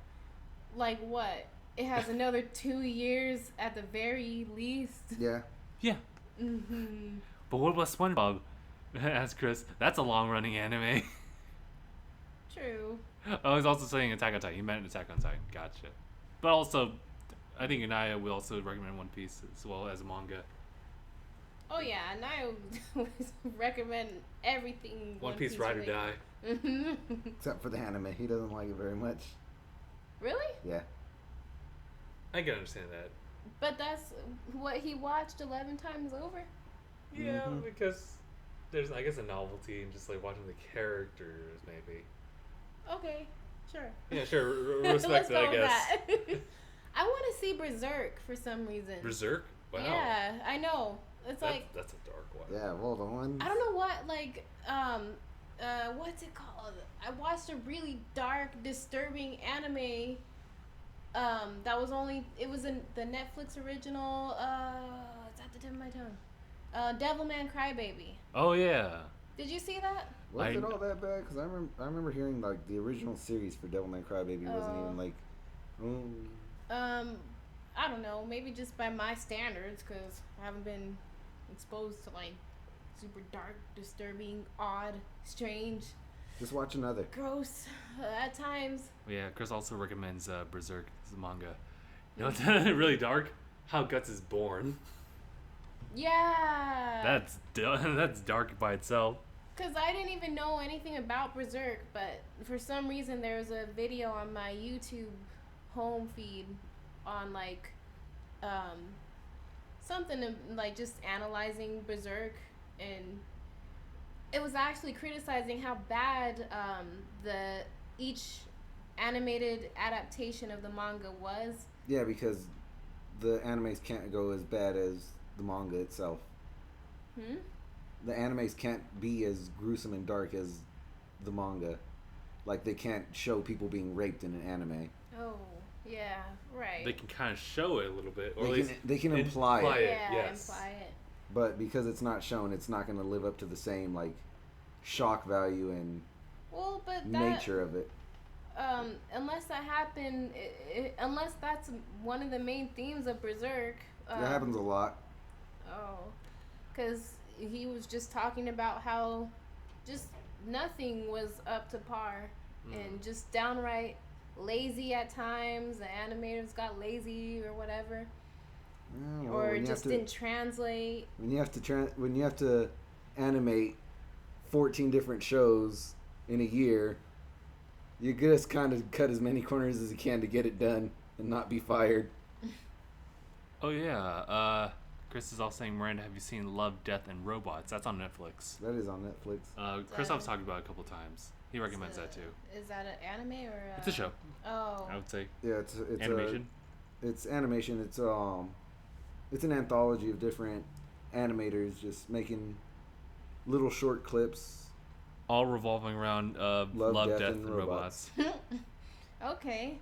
like what? It has another 2 years at the very least. Yeah. Yeah. Mm-hmm. But what about SpongeBob? Asked Chris. That's a long-running anime. True. I was also saying Attack on Titan. He meant Attack on Titan. Gotcha. But also, I think Anaya will also recommend One Piece as well as a manga. Oh yeah, and I would recommend everything. One Piece Ride or Die. Mhm. Except for the anime. He doesn't like it very much. Really? Yeah. I can understand that. But that's what he watched 11 times over? Yeah, Mhm. because there's, I guess, a novelty in just like watching the characters, maybe. Okay, sure. Yeah, sure. Respect Let's it, go I with guess. that. I want to see Berserk for some reason. Berserk? Wow. Yeah, I know. It's like, That's a dark one. Yeah, well, the one. I don't know what, like, what's it called? I watched a really dark, disturbing anime. That was it was in the Netflix original. It's at the tip of my tongue. Devilman Crybaby. Oh yeah. Did you see that? Was I- it all that bad? Because I remember hearing like the original series for Devilman Crybaby wasn't even like. I don't know. Maybe just by my standards, because I haven't been exposed to like super dark, disturbing, odd, strange, Just watch another. gross at times. Yeah, Chris also recommends Berserk as a manga. You know what's really dark? How Guts is born. Yeah. That's dark by itself. Because I didn't even know anything about Berserk, but for some reason there was a video on my YouTube home feed on like something like just analyzing Berserk, and it was actually criticizing how bad each animated adaptation of the manga was. Yeah, because the animes can't go as bad as the manga itself. The animes can't be as gruesome and dark as the manga. Like, they can't show people being raped in an anime. Oh, yeah, right. They can kind of show it a little bit, or They at least can, they can imply it. yeah, yes. imply it. But because it's not shown, it's not going to live up to the same, like, shock value and Well, but that, nature of it. unless that happened, unless that's one of the main themes of Berserk. That happens a lot. Oh, because he was just talking about how just nothing was up to par and just downright lazy at times. The animators got lazy or whatever. Well, or just didn't translate. When you have to animate 14 different shows in a year, you just kind of cut as many corners as you can to get it done and not be fired. Oh yeah. Chris is also saying, Miranda, have you seen Love, Death, and Robots? That's on Netflix. That is on Netflix. Chris I've talked about it a couple times. He recommends that too. Is that an anime or? It's a show. Oh. I would say. Yeah, it's animation. It's animation. It's an anthology of different animators just making little short clips. All revolving around Love, Death, and Robots. Okay.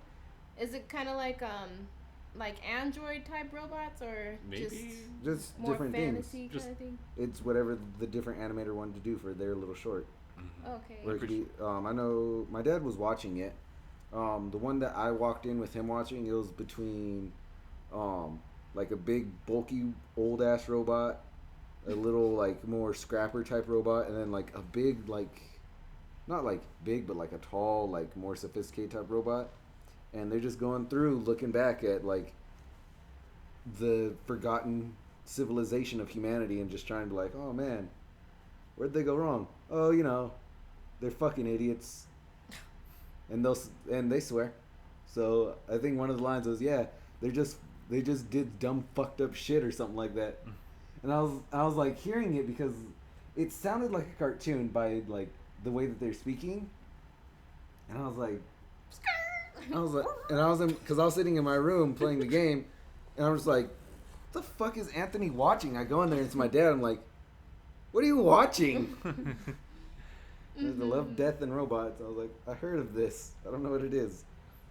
Is it kind of like Android type robots or maybe just more different fantasy things? kind of thing? It's whatever the different animator wanted to do for their little short. Mm-hmm. Okay. Where it could be, I know my dad was watching it. The one that I walked in with him watching, it was between like a big bulky old ass robot, a little like more scrapper type robot, and then like a big like not like big but like a tall like more sophisticated type robot. And they're just going through looking back at like the forgotten civilization of humanity and just trying to be like, oh man, where'd they go wrong? Oh, you know, they're fucking idiots. And they swear. So I think one of the lines was, yeah, they just did dumb fucked up shit or something like that. And I was like hearing it because it sounded like a cartoon by like the way that they're speaking. And I was like, because I was sitting in my room playing the game, and I was like, what the fuck is Anthony watching? I go in there and it's my dad. I'm like, what are you watching? There's the Love, Death, and Robots. I was like, I heard of this. I don't know what it is.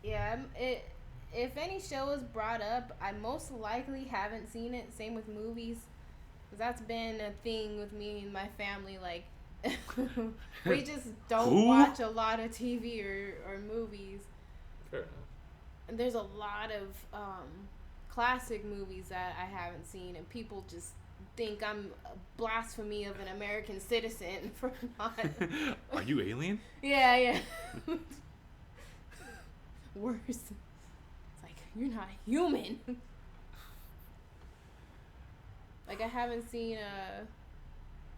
Yeah, if any show is brought up, I most likely haven't seen it. Same with movies. 'Cause that's been a thing with me and my family. Like, we just don't watch a lot of TV or movies. Fair enough. And there's a lot of classic movies that I haven't seen, and people just think I'm a blasphemy of an American citizen for not. Are you alien? Yeah. Worse. It's like, you're not human. Like, I haven't seen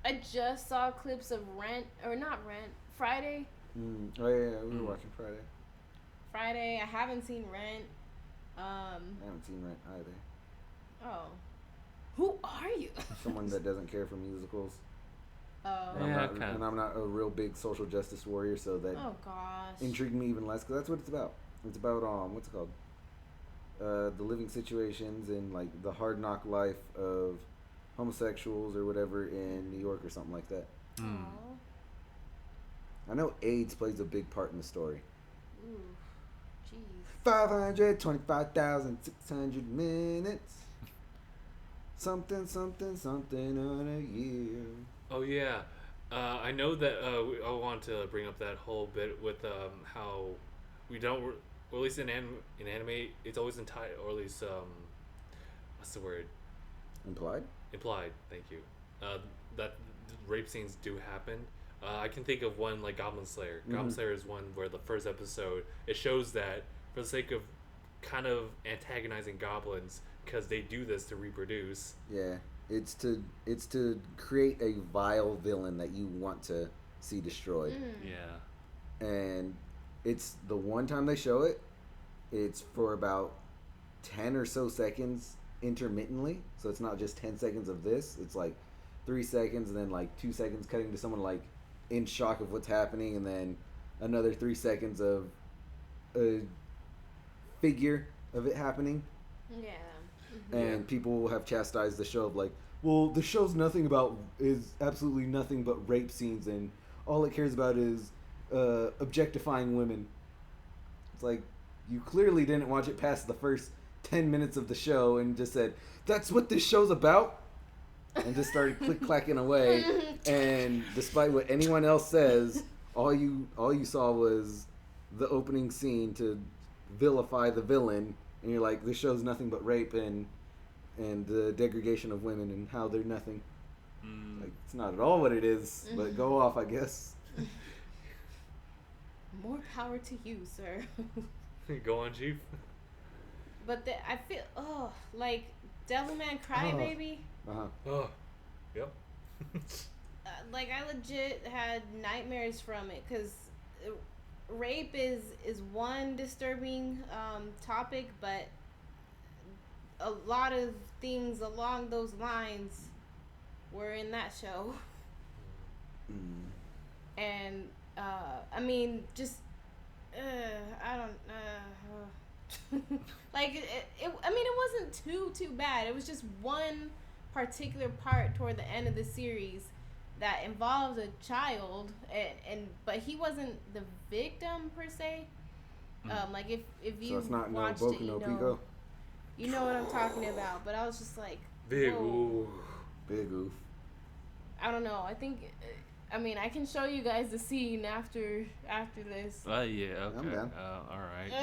I just saw clips of Friday. Oh yeah, we were watching Friday. I haven't seen Rent. I haven't seen Rent either. Oh. Who are you? Someone that doesn't care for musicals. Oh. And I'm not a real big social justice warrior, so that gosh. intrigued me even less, because that's what it's about. It's about what's it called? The living situations and like the hard knock life of homosexuals or whatever in New York or something like that. Mm. I know AIDS plays a big part in the story. Ooh, jeez. 525,600 minutes. Something on a year. Oh yeah, I know that. I want to bring up that whole bit with how we don't, or at least in anime, it's always entitled, or at least what's the word? Implied. Thank you. That rape scenes do happen. I can think of one like Goblin Slayer. Mm-hmm. Goblin Slayer is one where the first episode, it shows that for the sake of kind of antagonizing goblins, because they do this to reproduce. Yeah, it's to create a vile villain that you want to see destroyed. Yeah. And it's the one time they show it, it's for about 10 or so seconds intermittently. So it's not just 10 seconds of this. It's like 3 seconds and then like 2 seconds cutting to someone like in shock of what's happening, and then another 3 seconds of a figure of it happening. Yeah. And people have chastised the show of like, well, the show's is absolutely nothing but rape scenes, and all it cares about is objectifying women. It's like, you clearly didn't watch it past the first 10 minutes of the show and just said, that's what this show's about, and just started click-clacking away. And despite what anyone else says, all you saw was the opening scene to vilify the villain, and you're like, this show's nothing but rape and the degradation of women and how they're nothing. Like, it's not at all what it is, but go off, I guess. More power to you, sir. Go on, Chief. But I feel like Devilman Crybaby. Oh, yep. Like I legit had nightmares from it because rape is one disturbing topic, but a lot of things along those lines were in that show. And I mean, just I don't like I mean, it wasn't too bad. It was just one particular part toward the end of the series that involved a child, and but he wasn't the victim per se. Like if you so it's not watched no it, Boku no Pico. You know what I'm talking about. But I was just like, big whoa. oof. Big oof. I don't know. I think. I mean, I can show you guys the scene after this. Yeah, okay. I'm down. All right.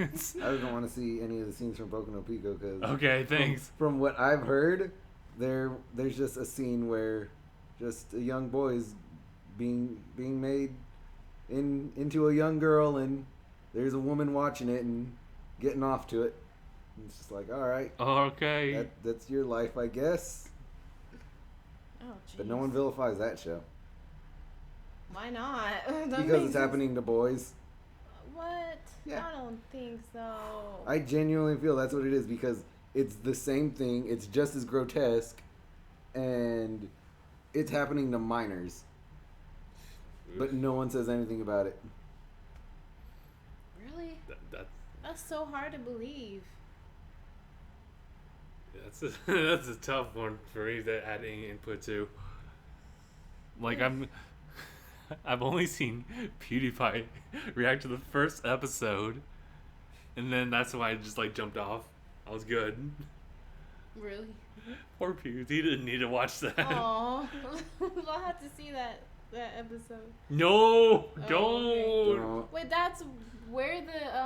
I don't want to see any of the scenes from Boku no Pico because. Okay, thanks. From what I've heard, there's just a scene where just a young boy is being made into a young girl, and there's a woman watching it and getting off to it. And it's just like, all right, Okay. that's your life, I guess. Oh, jeez. But no one vilifies that show. Why not? Because it's happening to boys. What? Yeah. I don't think so. I genuinely feel that's what it is because it's the same thing. It's just as grotesque, and it's happening to minors. But no one says anything about it. Really? That's so hard to believe. That's a tough one for me to add any input to. Like I've only seen PewDiePie react to the first episode, and then that's why I just like jumped off. I was good. Really? Poor Pew, he didn't need to watch that. Aw. I'll have to see that episode. No, don't. Okay. Wait, that's where the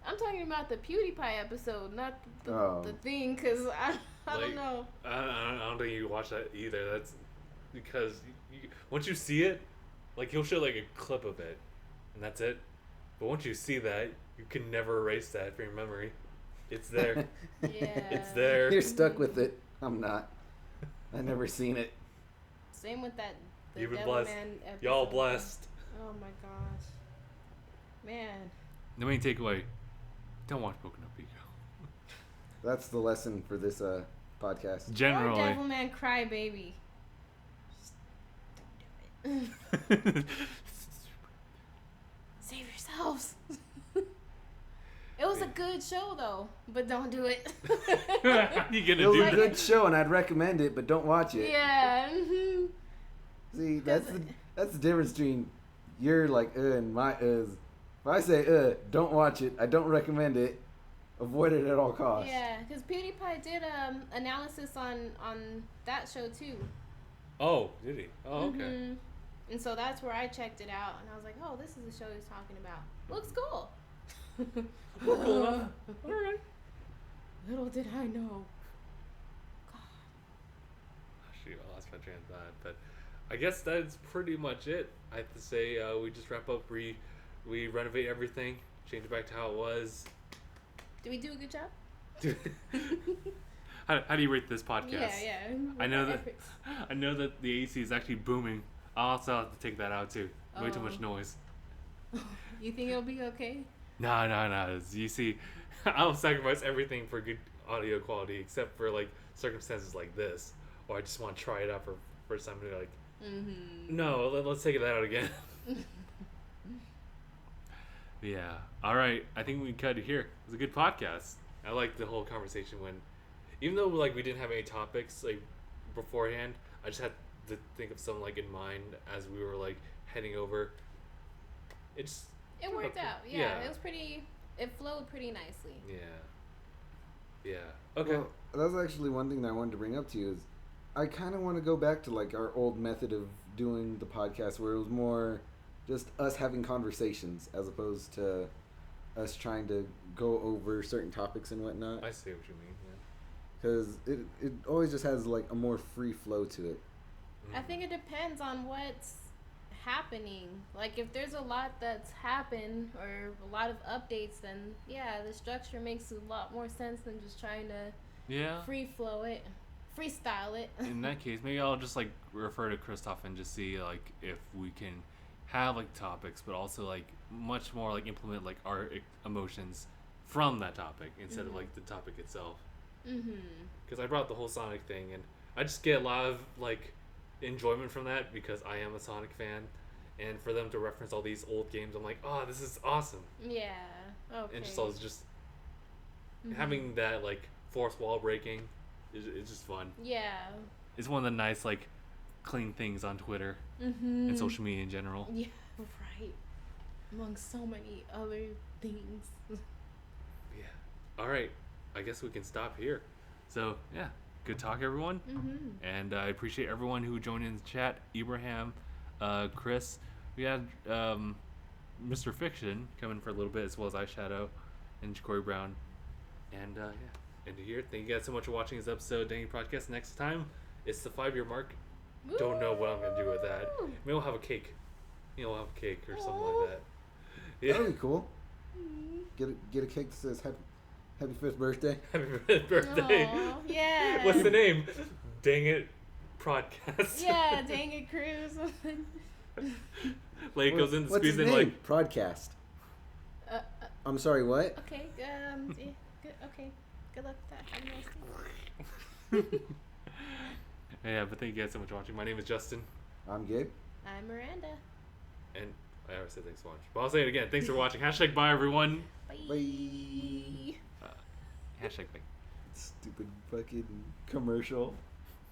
I'm talking about the PewDiePie episode, not the thing, cause I don't know. I don't think you watch that either. That's because once you see it, like he'll show like a clip of it, and that's it. But once you see that, you can never erase that from your memory. It's there. Yeah. It's there. You're stuck with it. I'm not. I never seen it. Same with that. The You've been Devil blessed. Man episode. Y'all blessed. Oh my gosh. Man. The main takeaway: don't watch Boku no Pico. That's the lesson for this podcast. Generally. Or Devilman Crybaby. Just don't do it. Save yourselves. It was a good show though, but don't do it. You gonna It was do a that? good show, and I'd recommend it, but don't watch it. Yeah. Mm-hmm. See, that's the difference between your like and my If I say don't watch it, I don't recommend it. Avoid it at all costs. Yeah, because PewDiePie did analysis on that show too. Oh, did he? Oh, okay. Mm-hmm. And so that's where I checked it out, and I was like, oh, this is the show he's talking about. Looks cool. All right. Little did I know. God. Shoot, I lost my train of thought, but I guess that's pretty much it. I have to say, we just wrap up. We renovate everything, change it back to how it was. Did we do a good job? How do you rate this podcast? Yeah. I know that the AC is actually booming. I'll also have to take that out too. Way too much noise. You think it'll be okay? No. You see, I'll sacrifice everything for good audio quality, except for like circumstances like this, or I just want to try it out for first time. And be like, no, let's take it out again. Yeah. All right. I think we cut it here. It was a good podcast. I like the whole conversation when, even though like we didn't have any topics like beforehand, I just had to think of some like in mind as we were like heading over. It worked out. Yeah. It was pretty. It flowed pretty nicely. Yeah. Okay. Well, that's actually one thing that I wanted to bring up to you is I kind of want to go back to like our old method of doing the podcast where it was more just us having conversations as opposed to us trying to go over certain topics and whatnot. I see what you mean. Yeah. Because it always just has like a more free flow to it. I think it depends on what's happening. Like, if there's a lot that's happened or a lot of updates, then yeah, the structure makes a lot more sense than just trying to freestyle it. In that case, maybe I'll just like refer to Christoph and just see like if we can have like topics, but also like much more like implement like our emotions from that topic instead of like the topic itself. Because I brought up the whole Sonic thing, and I just get a lot of like enjoyment from that because I am a Sonic fan, and for them to reference all these old games, I'm like, oh, this is awesome. Yeah. Okay. And just having that like fourth wall breaking is just fun. Yeah. It's one of the nice like clean things on Twitter and social media in general. Yeah, right. Among so many other things. Yeah. All right. I guess we can stop here. So yeah, good talk, everyone. And I appreciate everyone who joined in the chat. Ibrahim, Chris. We had Mr. Fiction come in for a little bit, as well as Eyeshadow and Corey Brown. And yeah, end of here. Thank you guys so much for watching this episode of DangIT Prodcast. Next time, it's the 5-year mark. Woo! Don't know what I'm gonna do with that. Maybe we'll have a cake. We'll have a cake or something like that. Yeah. That'd be cool. Get a cake that says Happy 5th birthday. Happy 5th birthday. Aww, yeah. What's the name? DangIT Prodcast. Yeah, DangIT Cruise. Like it goes in, What's squeeze his in name? like Prodcast. I'm sorry, what? Okay, yeah, good, okay. Good luck with that. Have a nice day. Yeah, but thank you guys so much for watching. My name is Justin. I'm Gabe. I'm Miranda. And I always say thanks for watching. But I'll say it again. Thanks for watching. # bye, everyone. Bye. Bye. # bye. Stupid fucking commercial.